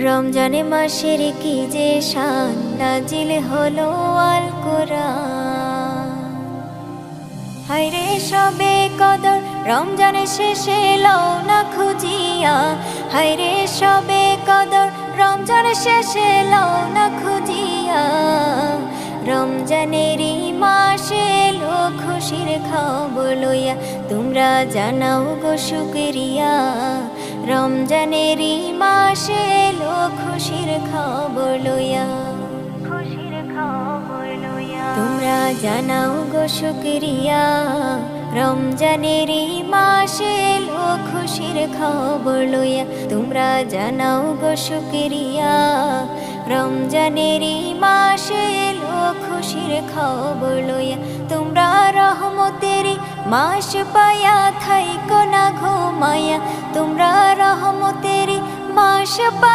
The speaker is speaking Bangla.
রমজানে মাসের কি যে শান, নাজিল হলো আল কোরআন। হায়রে সবে কদর রমজানের শেষে লও না খুঁজিয়া, হায়রে সবে কদর রমজানের শেষে লও না খুঁজিয়া। রমজানেরই মাসে এলো খুশির খবর লইয়া, তোমরা জানাও গো শুকরিয়া। রমজানেরই মাসে এলো খুশির খবর লইয়া, খুশির খবর লইয়া তোমরা জানাও গো শুকরিয়া। রমজানেরই মাসে এলো খুশির খবর লইয়া, তোমরা জানাও গো শুকরিয়া। রমজানেরই মাসে এলো খুশির খবর লইয়া, তোমরা রহমতেরই মাস পায়া থাইকো না ঘুমায়া, তোমরা রহমতেরই মাস পায়া